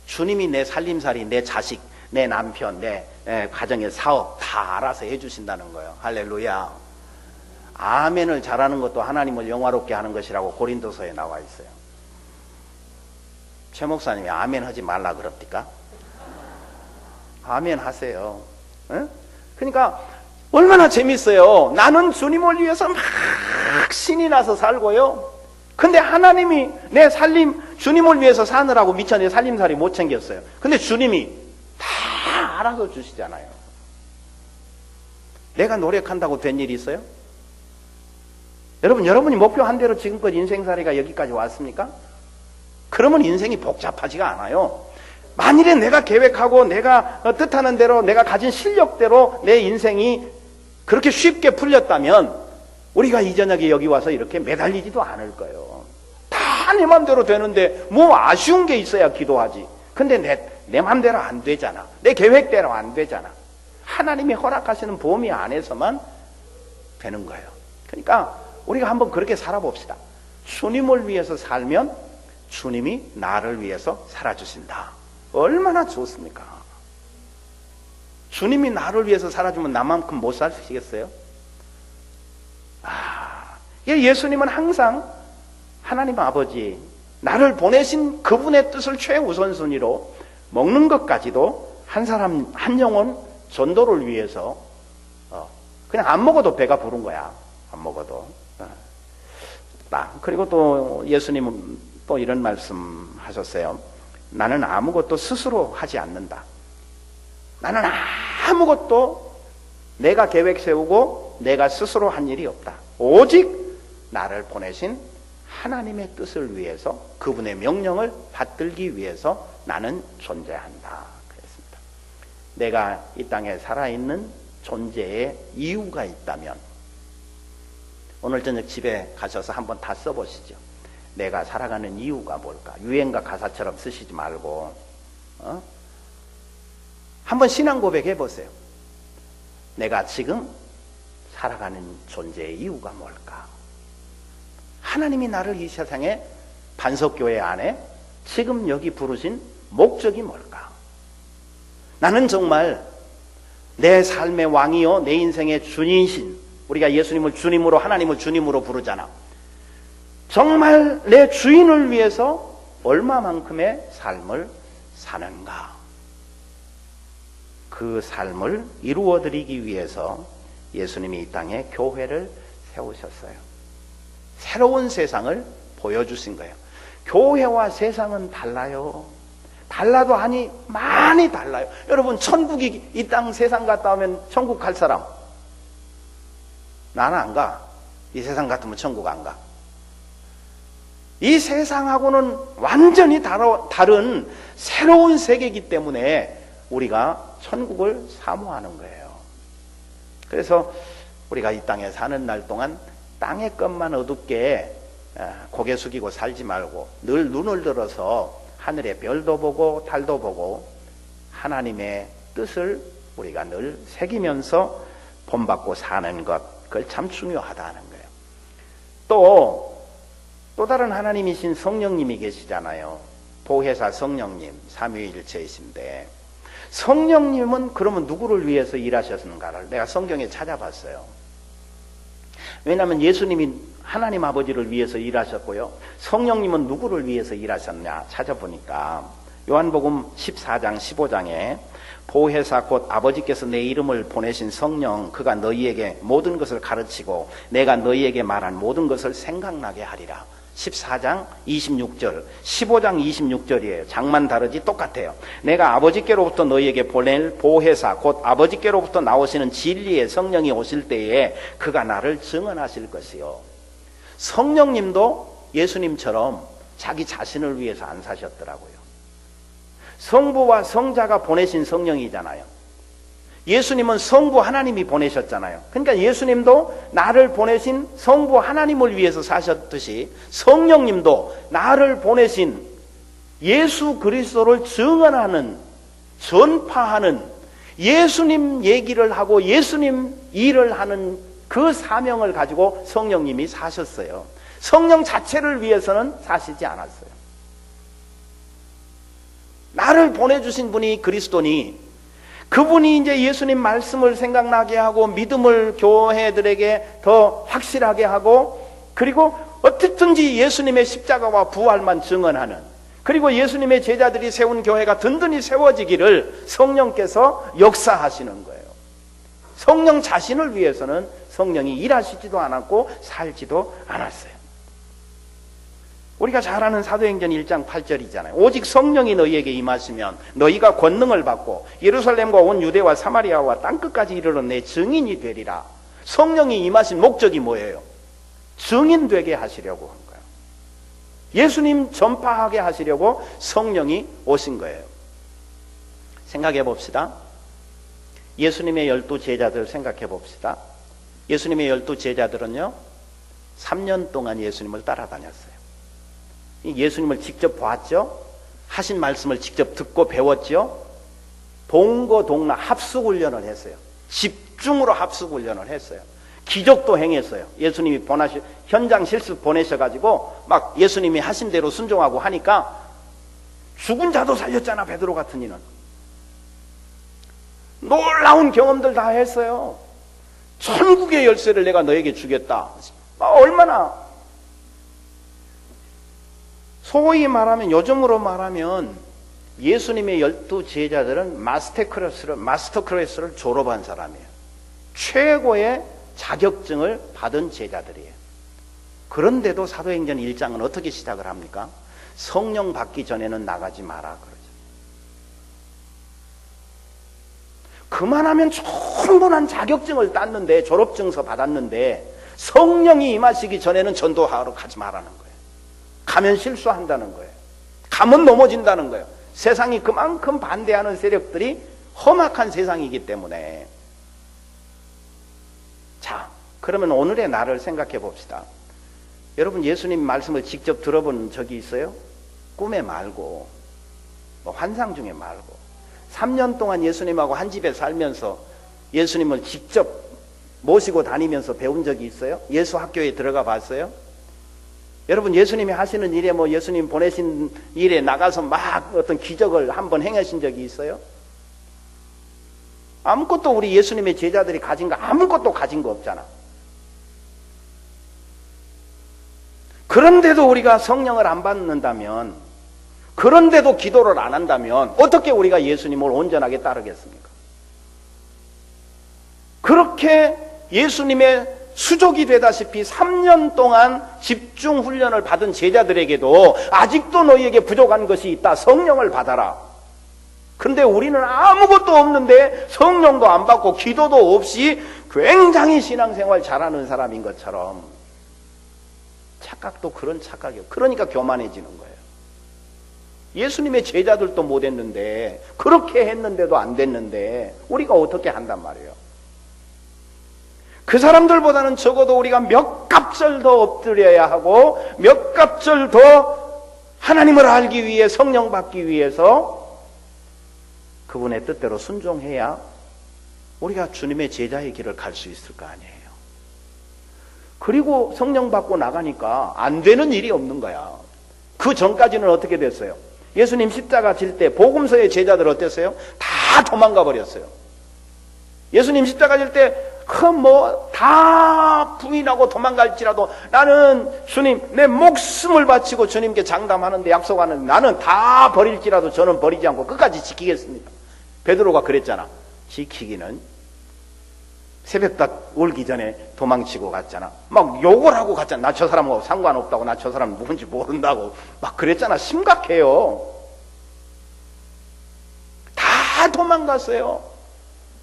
주님이 내 살림살이, 내 자식, 내 남편, 내 가정의 사업 다 알아서 해주신다는 거예요. 할렐루야. 아멘을 잘하는 것도 하나님을 영화롭게 하는 것이라고 고린도서에 나와 있어요. 최 목사님이 아멘 하지 말라 그럽니까? 아멘 하세요. 그러니까 얼마나 재밌어요. 나는 주님을 위해서 막 신이 나서 살고요. 근데 하나님이 내 살림, 주님을 위해서 사느라고 미처 내 살림살이 못 챙겼어요. 근데 주님이 다 알아서 주시잖아요. 내가 노력한다고 된 일이 있어요? 여러분이 목표한 대로 지금껏 인생살이가 여기까지 왔습니까? 그러면 인생이 복잡하지가 않아요. 만일에 내가 계획하고 내가 뜻하는 대로 내가 가진 실력대로 내 인생이 그렇게 쉽게 풀렸다면 우리가 이 저녁에 여기 와서 이렇게 매달리지도 않을 거예요. 다 내 맘대로 되는데 뭐 아쉬운 게 있어야 기도하지. 근데 내 맘대로 안 되잖아. 내 계획대로 안 되잖아. 하나님이 허락하시는 범위 안에서만 되는 거예요. 그러니까 우리가 한번 그렇게 살아봅시다. 주님을 위해서 살면 주님이 나를 위해서 살아주신다. 얼마나 좋습니까? 주님이 나를 위해서 살아주면 나만큼 못 사시겠어요? 예수님은 항상 하나님 아버지, 나를 보내신 그분의 뜻을 최우선순위로 먹는 것까지도 한 사람, 한 영혼 전도를 위해서 그냥 안 먹어도 배가 부른 거야. 안 먹어도. 그리고 또 예수님은 또 이런 말씀 하셨어요. 나는 아무것도 스스로 하지 않는다. 나는 아무것도 내가 계획 세우고 내가 스스로 한 일이 없다. 오직 나를 보내신 하나님의 뜻을 위해서, 그분의 명령을 받들기 위해서 나는 존재한다. 그랬습니다. 내가 이 땅에 살아있는 존재의 이유가 있다면 오늘 저녁 집에 가셔서 한번 다 써보시죠. 내가 살아가는 이유가 뭘까? 유행가 가사처럼 쓰시지 말고 한번 신앙 고백해 보세요. 내가 지금 살아가는 존재의 이유가 뭘까? 하나님이 나를 이 세상에 반석교회 안에 지금 여기 부르신 목적이 뭘까? 나는 정말 내 삶의 왕이요 내 인생의 주인이신, 우리가 예수님을 주님으로, 하나님을 주님으로 부르잖아. 정말 내 주인을 위해서 얼마만큼의 삶을 사는가? 그 삶을 이루어드리기 위해서 예수님이 이 땅에 교회를 세우셨어요. 새로운 세상을 보여주신 거예요. 교회와 세상은 달라요. 달라도 하니 많이 달라요. 여러분, 천국이 이 땅 세상 갔다 오면 천국 갈 사람? 나는 안 가. 이 세상 같으면 천국 안 가. 이 세상하고는 완전히 다른 새로운 세계이기 때문에 우리가 천국을 사모하는 거예요. 그래서 우리가 이 땅에 사는 날 동안 땅의 것만 어둡게 고개 숙이고 살지 말고 늘 눈을 들어서 하늘의 별도 보고 달도 보고 하나님의 뜻을 우리가 늘 새기면서 본받고 사는 것, 그걸 참 중요하다는 거예요. 또 다른 하나님이신 성령님이 계시잖아요. 보혜사 성령님, 삼위일체이신데 성령님은 그러면 누구를 위해서 일하셨는가를 내가 성경에 찾아봤어요. 왜냐하면 예수님이 하나님 아버지를 위해서 일하셨고요. 성령님은 누구를 위해서 일하셨냐 찾아보니까 요한복음 14장 15장에 보혜사 곧 아버지께서 내 이름을 보내신 성령, 그가 너희에게 모든 것을 가르치고 내가 너희에게 말한 모든 것을 생각나게 하리라. 14장 26절, 15장 26절이에요. 장만 다르지 똑같아요. 내가 아버지께로부터 너희에게 보낼 보혜사 곧 아버지께로부터 나오시는 진리의 성령이 오실 때에 그가 나를 증언하실 것이요. 성령님도 예수님처럼 자기 자신을 위해서 안 사셨더라고요. 성부와 성자가 보내신 성령이잖아요. 예수님은 성부 하나님이 보내셨잖아요. 그러니까 예수님도 나를 보내신 성부 하나님을 위해서 사셨듯이 성령님도 나를 보내신 예수 그리스도를 증언하는, 전파하는, 예수님 얘기를 하고 예수님 일을 하는 그 사명을 가지고 성령님이 사셨어요. 성령 자체를 위해서는 사시지 않았어요. 나를 보내주신 분이 그리스도니, 그분이 이제 예수님 말씀을 생각나게 하고 믿음을 교회들에게 더 확실하게 하고, 그리고 어떻든지 예수님의 십자가와 부활만 증언하는, 그리고 예수님의 제자들이 세운 교회가 든든히 세워지기를 성령께서 역사하시는 거예요. 성령 자신을 위해서는 성령이 일하시지도 않았고 살지도 않았어요. 우리가 잘 아는 사도행전 1장 8절이잖아요. 오직 성령이 너희에게 임하시면 너희가 권능을 받고 예루살렘과 온 유대와 사마리아와 땅끝까지 이르러 내 증인이 되리라. 성령이 임하신 목적이 뭐예요? 증인 되게 하시려고 한 거예요. 예수님 전파하게 하시려고 성령이 오신 거예요. 생각해 봅시다. 예수님의 12 제자들 생각해 봅시다. 예수님의 12 제자들은요, 3년 동안 예수님을 따라다녔어요. 예수님을 직접 봤죠. 하신 말씀을 직접 듣고 배웠죠. 동거동락 합숙훈련을 했어요. 집중으로 합숙훈련을 했어요. 기적도 행했어요. 예수님이 현장 실습 보내셔가지고 막 예수님이 하신 대로 순종하고 하니까 죽은 자도 살렸잖아, 베드로 같은 이는. 놀라운 경험들 다 했어요. 천국의 열쇠를 내가 너에게 주겠다. 얼마나, 소위 말하면, 요즘으로 말하면 예수님의 12 제자들은 마스터 클래스를 졸업한 사람이에요. 최고의 자격증을 받은 제자들이에요. 그런데도 사도행전 1장은 어떻게 시작을 합니까? 성령 받기 전에는 나가지 마라 그러죠. 그만하면 충분한 자격증을 땄는데, 졸업증서 받았는데 성령이 임하시기 전에는 전도하러 가지 말라는 거예요. 가면 실수한다는 거예요. 가면 넘어진다는 거예요. 세상이 그만큼 반대하는 세력들이 험악한 세상이기 때문에. 자, 그러면 오늘의 나를 생각해 봅시다. 여러분, 예수님 말씀을 직접 들어본 적이 있어요? 꿈에 말고, 환상 중에 말고. 3년 동안 예수님하고 한 집에 살면서 예수님을 직접 모시고 다니면서 배운 적이 있어요? 예수 학교에 들어가 봤어요? 여러분, 예수님이 하시는 일에, 예수님 보내신 일에 나가서 막 어떤 기적을 한번 행하신 적이 있어요? 아무것도 우리 예수님의 제자들이 가진 거 아무것도 가진 거 없잖아. 그런데도 우리가 성령을 안 받는다면, 그런데도 기도를 안 한다면 어떻게 우리가 예수님을 온전하게 따르겠습니까? 그렇게 예수님의 수족이 되다시피 3년 동안 집중 훈련을 받은 제자들에게도 아직도 너희에게 부족한 것이 있다. 성령을 받아라. 그런데 우리는 아무것도 없는데 성령도 안 받고 기도도 없이 굉장히 신앙생활 잘하는 사람인 것처럼, 착각도 그런 착각이에요. 그러니까 교만해지는 거예요. 예수님의 제자들도 못했는데, 그렇게 했는데도 안 됐는데 우리가 어떻게 한단 말이에요. 그 사람들보다는 적어도 우리가 몇 갑절 더 엎드려야 하고, 몇 갑절 더 하나님을 알기 위해, 성령 받기 위해서 그분의 뜻대로 순종해야 우리가 주님의 제자의 길을 갈 수 있을 거 아니에요. 그리고 성령 받고 나가니까 안 되는 일이 없는 거야. 그 전까지는 어떻게 됐어요? 예수님 십자가 질 때 복음서의 제자들 어땠어요? 다 도망가 버렸어요. 예수님 십자가 질 때 다 부인하고 도망갈지라도 나는 주님, 내 목숨을 바치고 주님께 장담하는데, 약속하는데 나는 다 버릴지라도 저는 버리지 않고 끝까지 지키겠습니다. 베드로가 그랬잖아. 지키기는 새벽딱 울기 전에 도망치고 갔잖아. 막 욕을 하고 갔잖아. 나 저 사람하고 상관없다고, 나 저 사람 누군지 모른다고 막 그랬잖아. 심각해요. 다 도망갔어요.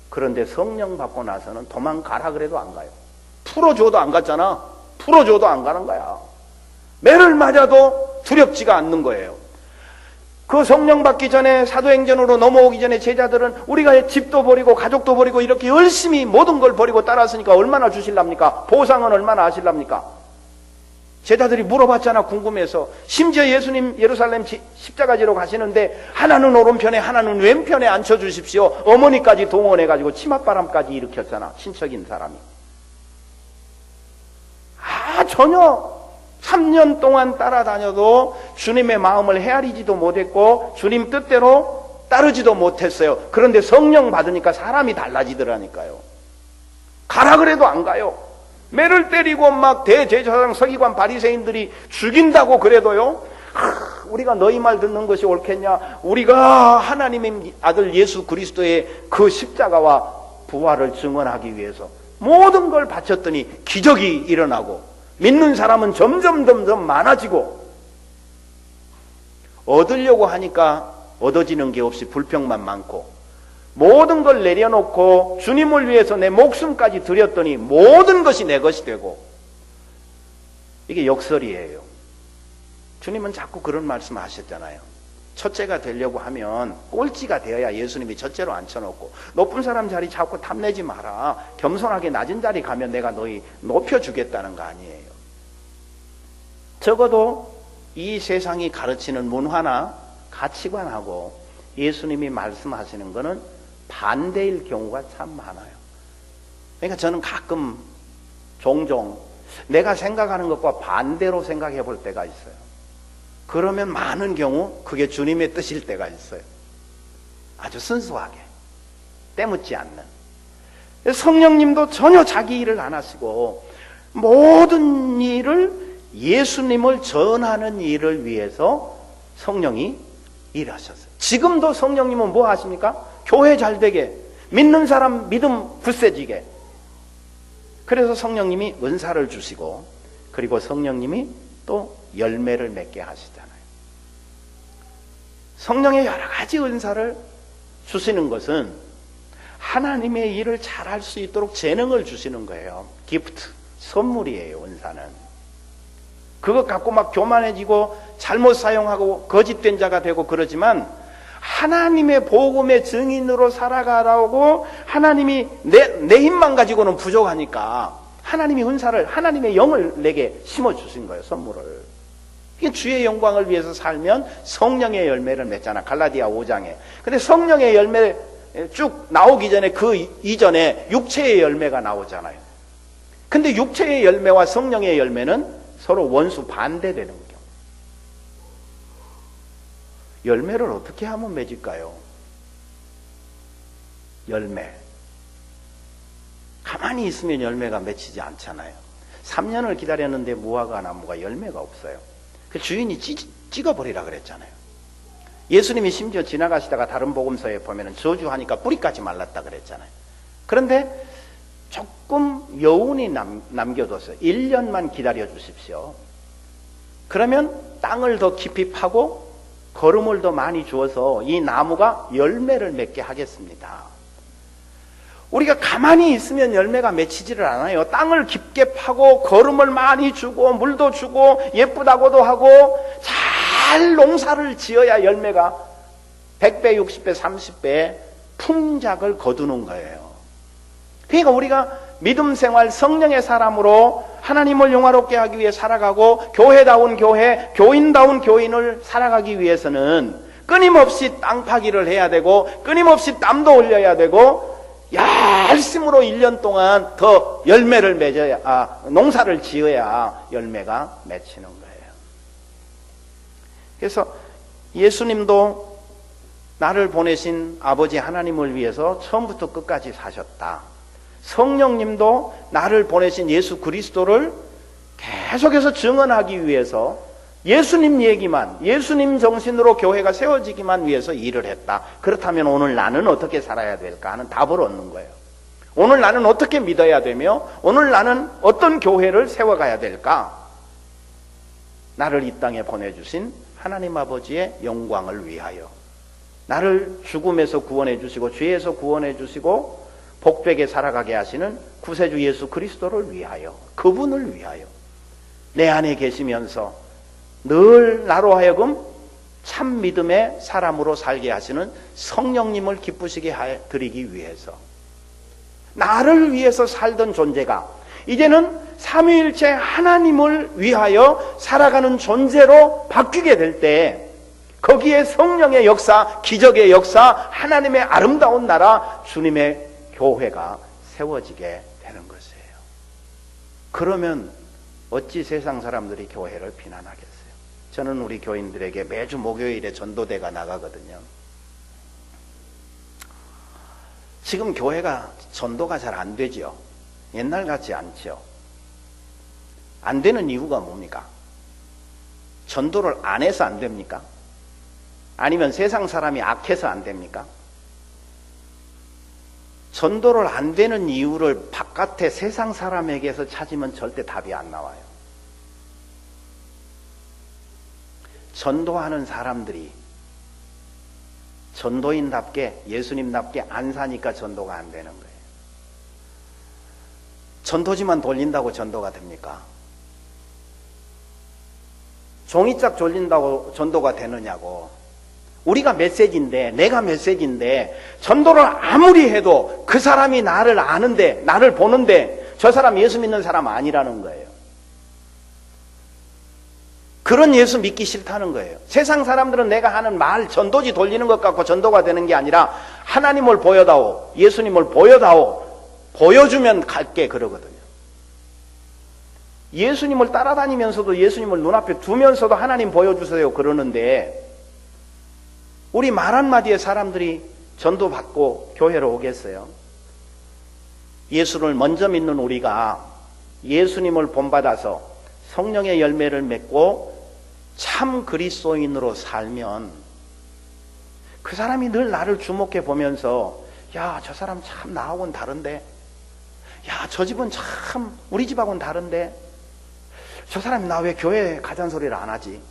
그런데 성령 받고 나서는 도망가라 그래도 안 가요. 풀어줘도 안 갔잖아. 풀어줘도 안 가는 거야. 매를 맞아도 두렵지가 않는 거예요. 그 성령 받기 전에 사도행전으로 넘어오기 전에 제자들은 우리가 집도 버리고 가족도 버리고 이렇게 열심히 모든 걸 버리고 따랐으니까 얼마나 주실랍니까? 보상은 얼마나 하실랍니까? 제자들이 물어봤잖아, 궁금해서. 심지어 예수님 예루살렘 십자가지로 가시는데 하나는 오른편에 하나는 왼편에 앉혀주십시오. 어머니까지 동원해가지고 치맛바람까지 일으켰잖아, 친척인 사람이. 전혀 3년 동안 따라다녀도 주님의 마음을 헤아리지도 못했고 주님 뜻대로 따르지도 못했어요. 그런데 성령 받으니까 사람이 달라지더라니까요. 가라 그래도 안 가요. 매를 때리고 막 대제사장 서기관 바리새인들이 죽인다고 그래도요, 우리가 너희 말 듣는 것이 옳겠냐? 우리가 하나님의 아들 예수 그리스도의 그 십자가와 부활을 증언하기 위해서 모든 걸 바쳤더니 기적이 일어나고 믿는 사람은 점점 많아지고, 얻으려고 하니까 얻어지는 게 없이 불평만 많고, 모든 걸 내려놓고 주님을 위해서 내 목숨까지 드렸더니 모든 것이 내 것이 되고, 이게 역설이에요. 주님은 자꾸 그런 말씀 하셨잖아요. 첫째가 되려고 하면 꼴찌가 되어야 예수님이 첫째로 앉혀놓고, 높은 사람 자리 자꾸 탐내지 마라, 겸손하게 낮은 자리 가면 내가 너희 높여주겠다는 거 아니에요. 적어도 이 세상이 가르치는 문화나 가치관하고 예수님이 말씀하시는 거는 반대일 경우가 참 많아요. 그러니까 저는 가끔 종종 내가 생각하는 것과 반대로 생각해 볼 때가 있어요. 그러면 많은 경우 그게 주님의 뜻일 때가 있어요. 아주 순수하게, 때묻지 않는. 성령님도 전혀 자기 일을 안 하시고 모든 일을 예수님을 전하는 일을 위해서 성령이 일하셨어요. 지금도 성령님은 뭐 하십니까? 교회 잘 되게, 믿는 사람 믿음 굳세지게. 그래서 성령님이 은사를 주시고, 그리고 성령님이 또 열매를 맺게 하시잖아요. 성령의 여러 가지 은사를 주시는 것은 하나님의 일을 잘할 수 있도록 재능을 주시는 거예요. 기프트, 선물이에요. 은사는 그것 갖고 막 교만해지고 잘못 사용하고 거짓된 자가 되고 그러지만, 하나님의 복음의 증인으로 살아가라고 하나님이 내 힘만 가지고는 부족하니까 하나님이 은사를, 하나님의 영을 내게 심어주신 거예요. 선물을. 이게 주의 영광을 위해서 살면 성령의 열매를 맺잖아, 갈라디아 5장에. 근데 성령의 열매 쭉 나오기 전에 그 이전에 육체의 열매가 나오잖아요. 근데 육체의 열매와 성령의 열매는 서로 원수 반대되는 경우. 열매를 어떻게 하면 맺을까요? 열매. 가만히 있으면 열매가 맺히지 않잖아요. 3년을 기다렸는데 무화과 나무가 열매가 없어요. 그 주인이 찍어버리라 그랬잖아요. 예수님이 심지어 지나가시다가 다른 복음서에 보면은 저주하니까 뿌리까지 말랐다 그랬잖아요. 그런데 조금 여운이 남겨뒀어요. 1년만 기다려 주십시오. 그러면 땅을 더 깊이 파고 거름을 더 많이 주어서 이 나무가 열매를 맺게 하겠습니다. 우리가 가만히 있으면 열매가 맺히지를 않아요. 땅을 깊게 파고 거름을 많이 주고 물도 주고 예쁘다고도 하고 잘 농사를 지어야 열매가 100배, 60배, 30배 풍작을 거두는 거예요. 그러니까 우리가 믿음 생활, 성령의 사람으로 하나님을 영화롭게 하기 위해 살아가고 교회다운 교회, 교인다운 교인을 살아가기 위해서는 끊임없이 땅 파기를 해야 되고 끊임없이 땀도 흘려야 되고 열심으로 1년 동안 더 열매를 맺어야, 농사를 지어야 열매가 맺히는 거예요. 그래서 예수님도 나를 보내신 아버지 하나님을 위해서 처음부터 끝까지 사셨다. 성령님도 나를 보내신 예수 그리스도를 계속해서 증언하기 위해서 예수님 얘기만, 예수님 정신으로 교회가 세워지기만 위해서 일을 했다. 그렇다면 오늘 나는 어떻게 살아야 될까 하는 답을 얻는 거예요. 오늘 나는 어떻게 믿어야 되며 오늘 나는 어떤 교회를 세워가야 될까? 나를 이 땅에 보내주신 하나님 아버지의 영광을 위하여, 나를 죽음에서 구원해 주시고 죄에서 구원해 주시고 복되게 살아가게 하시는 구세주 예수 그리스도를 위하여, 그분을 위하여 내 안에 계시면서 늘 나로 하여금 참 믿음의 사람으로 살게 하시는 성령님을 기쁘시게 드리기 위해서, 나를 위해서 살던 존재가 이제는 삼위일체 하나님을 위하여 살아가는 존재로 바뀌게 될 때, 거기에 성령의 역사, 기적의 역사, 하나님의 아름다운 나라, 주님의 교회가 세워지게 되는 것이에요. 그러면 어찌 세상 사람들이 교회를 비난하겠어요? 저는 우리 교인들에게 매주 목요일에 전도대가 나가거든요. 지금 교회가 전도가 잘 안 되죠. 옛날 같지 않죠. 안 되는 이유가 뭡니까? 전도를 안 해서 안 됩니까? 아니면 세상 사람이 악해서 안 됩니까? 전도를 안 되는 이유를 바깥의 세상 사람에게서 찾으면 절대 답이 안 나와요. 전도하는 사람들이 전도인답게, 예수님답게 안 사니까 전도가 안 되는 거예요. 전도지만 돌린다고 전도가 됩니까? 종이짝 돌린다고 전도가 되느냐고. 우리가 메시지인데, 내가 메시지인데, 전도를 아무리 해도 그 사람이 나를 아는데, 나를 보는데, 저 사람 예수 믿는 사람 아니라는 거예요. 그런 예수 믿기 싫다는 거예요. 세상 사람들은 내가 하는 말, 전도지 돌리는 것 같고 전도가 되는 게 아니라, 하나님을 보여다오, 예수님을 보여다오, 보여주면 갈게, 그러거든요. 예수님을 따라다니면서도, 예수님을 눈앞에 두면서도 하나님 보여주세요 그러는데, 우리 말 한마디에 사람들이 전도받고 교회로 오겠어요? 예수를 먼저 믿는 우리가 예수님을 본받아서 성령의 열매를 맺고 참 그리스도인으로 살면, 그 사람이 늘 나를 주목해 보면서, 야, 저 사람 참 나하고는 다른데, 야, 저 집은 참 우리 집하고는 다른데, 저 사람이 나 왜 교회 가잔 소리를 안 하지?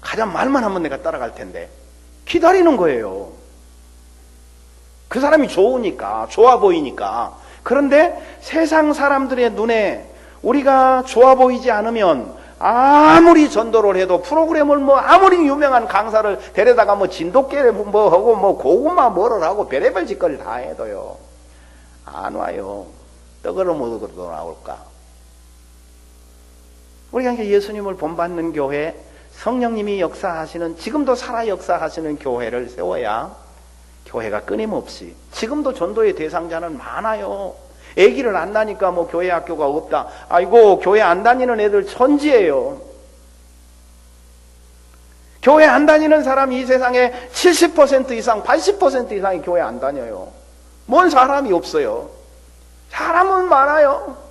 가잔 말만 하면 내가 따라갈 텐데. 기다리는 거예요. 그 사람이 좋으니까, 좋아 보이니까. 그런데 세상 사람들의 눈에 우리가 좋아 보이지 않으면 아무리 전도를 해도, 프로그램을 아무리 유명한 강사를 데려다가 진돗개를 하고 고구마 뭐를 하고 별의별 짓거리를 다 해도요, 안 와요. 떡으로 먹어도 나올까? 우리가 예수님을 본받는 교회, 성령님이 역사하시는, 지금도 살아 역사하시는 교회를 세워야 교회가 끊임없이, 지금도 전도의 대상자는 많아요. 아기를 안 낳으니까 교회 학교가 없다. 아이고, 교회 안 다니는 애들 천지예요. 교회 안 다니는 사람이 이 세상에 70% 이상, 80% 이상이 교회 안 다녀요. 뭔 사람이 없어요. 사람은 많아요.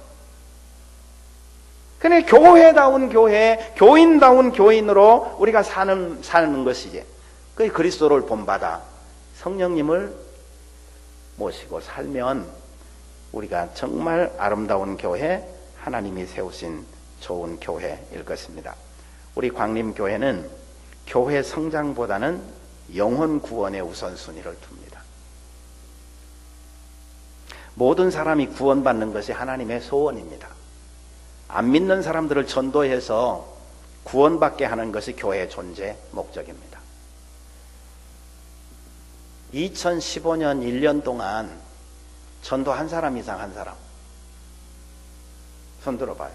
근데 교회다운 교회, 교인다운 교인으로 우리가 사는 것이지. 그 그리스도를 본받아 성령님을 모시고 살면 우리가 정말 아름다운 교회, 하나님이 세우신 좋은 교회일 것입니다. 우리 광림교회는 교회 성장보다는 영혼 구원의 우선순위를 둡니다. 모든 사람이 구원받는 것이 하나님의 소원입니다. 안 믿는 사람들을 전도해서 구원받게 하는 것이 교회의 존재 목적입니다. 2015년 1년 동안 전도 한 사람 이상 한 사람 손 들어봐요.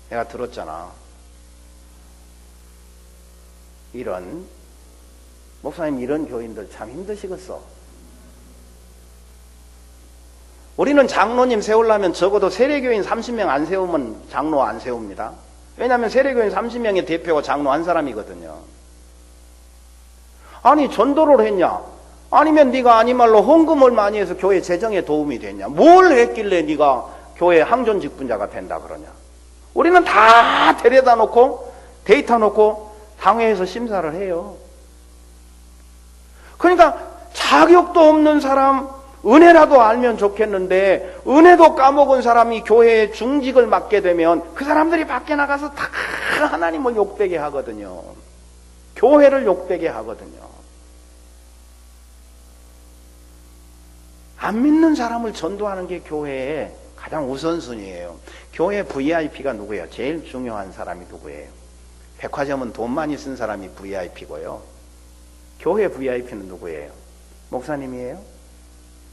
내가 들었잖아. 이런 목사님, 이런 교인들 참 힘드시겠어. 우리는 장로님 세우려면 적어도 세례교인 30명 안 세우면 장로 안 세웁니다. 왜냐하면 세례교인 30명의 대표가 장로 한 사람이거든요. 아니, 전도를 했냐? 아니면 네가 아니말로 헌금을 많이 해서 교회 재정에 도움이 됐냐? 뭘 했길래 네가 교회 항존 직분자가 된다 그러냐? 우리는 다 데려다 놓고 데이터 놓고 당회에서 심사를 해요. 그러니까 자격도 없는 사람, 은혜라도 알면 좋겠는데 은혜도 까먹은 사람이 교회에 중직을 맡게 되면 그 사람들이 밖에 나가서 다 하나님을 욕되게 하거든요. 교회를 욕되게 하거든요. 안 믿는 사람을 전도하는 게 교회의 가장 우선순위예요. 교회 VIP가 누구예요? 제일 중요한 사람이 누구예요? 백화점은 돈 많이 쓴 사람이 VIP고요. 교회 VIP는 누구예요? 목사님이에요?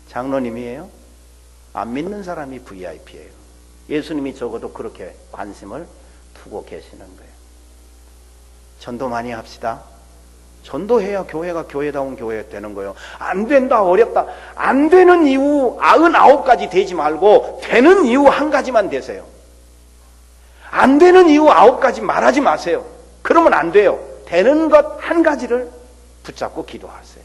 장로님이에요? 안 믿는 사람이 VIP예요. 예수님이 적어도 그렇게 관심을 두고 계시는 거예요. 전도 많이 합시다. 전도해야 교회가 교회다운 교회가 되는 거예요. 안 된다, 어렵다. 안 되는 이유 99가지 되지 말고 되는 이유 한 가지만 되세요. 안 되는 이유 9가지 말하지 마세요. 그러면 안 돼요. 되는 것 한 가지를 붙잡고 기도하세요.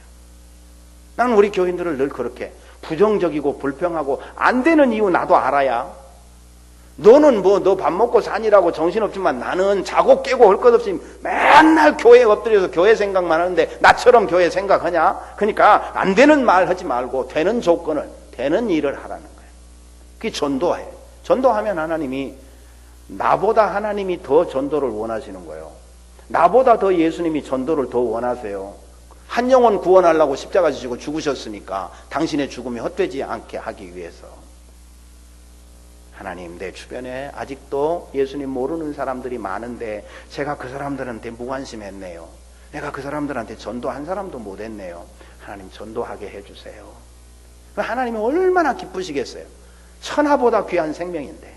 나는 우리 교인들을 늘 그렇게 부정적이고 불평하고 안 되는 이유 나도 알아야. 너는 뭐 너 밥 먹고 사니라고 정신없지만 나는 자고 깨고 할 것 없이 맨날 교회에 엎드려서 교회 생각만 하는데 나처럼 교회 생각하냐? 그러니까 안 되는 말 하지 말고 되는 조건을, 되는 일을 하라는 거예요. 그게 전도예요. 전도하면 하나님이, 나보다 하나님이 더 전도를 원하시는 거예요. 나보다 더 예수님이 전도를 더 원하세요. 한 영혼 구원하려고 십자가 지시고 죽으셨으니까 당신의 죽음이 헛되지 않게 하기 위해서. 하나님, 내 주변에 아직도 예수님 모르는 사람들이 많은데 제가 그 사람들한테 무관심했네요. 내가 그 사람들한테 전도 한 사람도 못했네요. 하나님, 전도하게 해주세요. 하나님이 얼마나 기쁘시겠어요. 천하보다 귀한 생명인데.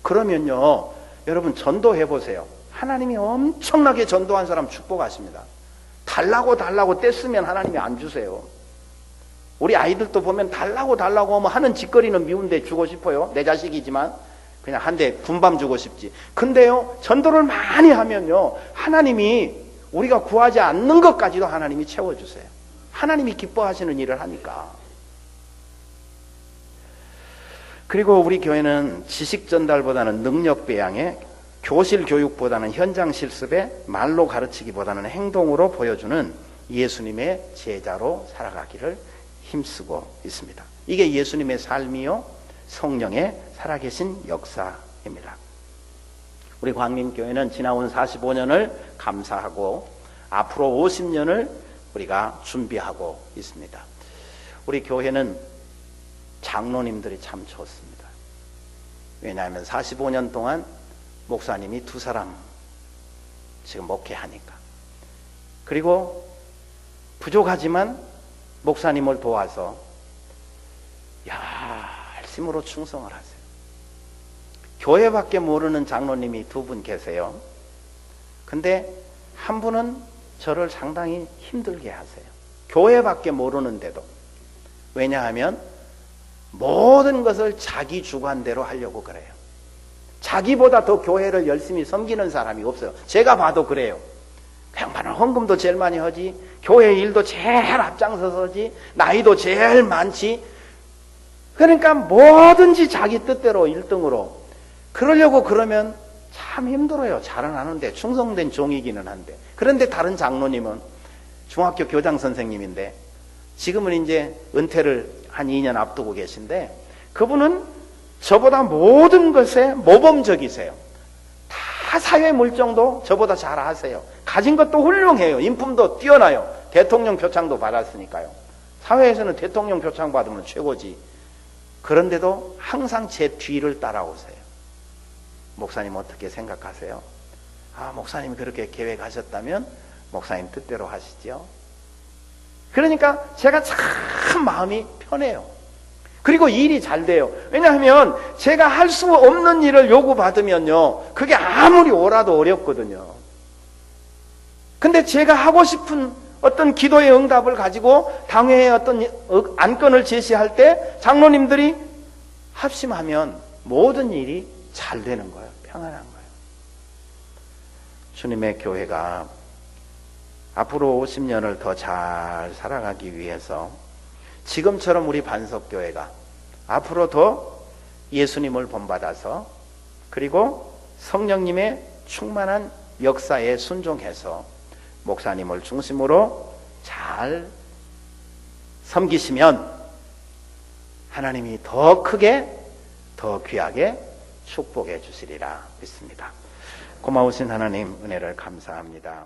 그러면요, 여러분 전도해보세요. 하나님이 엄청나게 전도한 사람 축복하십니다. 달라고 떼쓰면 하나님이 안 주세요. 우리 아이들도 보면 달라고 하면 하는 짓거리는 미운데 주고 싶어요. 내 자식이지만 그냥 한 대 군밤 주고 싶지. 근데요, 전도를 많이 하면요, 하나님이 우리가 구하지 않는 것까지도 하나님이 채워주세요. 하나님이 기뻐하시는 일을 하니까. 그리고 우리 교회는 지식 전달보다는 능력 배양에, 교실 교육보다는 현장 실습에, 말로 가르치기보다는 행동으로 보여주는 예수님의 제자로 살아가기를 힘쓰고 있습니다. 이게 예수님의 삶이요, 성령의 살아계신 역사입니다. 우리 광림교회는 지나온 45년을 감사하고 앞으로 50년을 우리가 준비하고 있습니다. 우리 교회는 장로님들이 참 좋습니다. 왜냐하면 45년 동안 목사님이 2사람 지금 목회하니까. 그리고 부족하지만 목사님을 도와서 열심으로 충성을 하세요. 교회밖에 모르는 장로님이 2분 계세요. 근데 한 분은 저를 상당히 힘들게 하세요. 교회밖에 모르는데도. 왜냐하면 모든 것을 자기 주관대로 하려고 그래요. 자기보다 더 교회를 열심히 섬기는 사람이 없어요. 제가 봐도 그래요. 그냥 헌금도 제일 많이 하지, 교회 일도 제일 앞장서서 하지, 나이도 제일 많지. 그러니까 뭐든지 자기 뜻대로 1등으로 그러려고 그러면 참 힘들어요. 잘은 하는데, 충성된 종이기는 한데. 그런데 다른 장로님은 중학교 교장 선생님인데 지금은 이제 은퇴를 한 2년 앞두고 계신데, 그분은 저보다 모든 것에 모범적이세요. 다 사회 물정도 저보다 잘 아세요. 가진 것도 훌륭해요. 인품도 뛰어나요. 대통령 표창도 받았으니까요. 사회에서는 대통령 표창 받으면 최고지. 그런데도 항상 제 뒤를 따라오세요. 목사님 어떻게 생각하세요? 목사님이 그렇게 계획하셨다면 목사님 뜻대로 하시죠. 그러니까 제가 참 마음이 편해요. 그리고 일이 잘 돼요. 왜냐하면 제가 할 수 없는 일을 요구받으면요, 그게 아무리 오라도 어렵거든요. 근데 제가 하고 싶은 어떤 기도의 응답을 가지고 당회에 어떤 안건을 제시할 때 장로님들이 합심하면 모든 일이 잘 되는 거예요. 평안한 거예요. 주님의 교회가 앞으로 50년을 더 잘 살아가기 위해서 지금처럼 우리 반석교회가 앞으로 더 예수님을 본받아서, 그리고 성령님의 충만한 역사에 순종해서 목사님을 중심으로 잘 섬기시면 하나님이 더 크게, 더 귀하게 축복해 주시리라 믿습니다. 고마우신 하나님, 은혜를 감사합니다.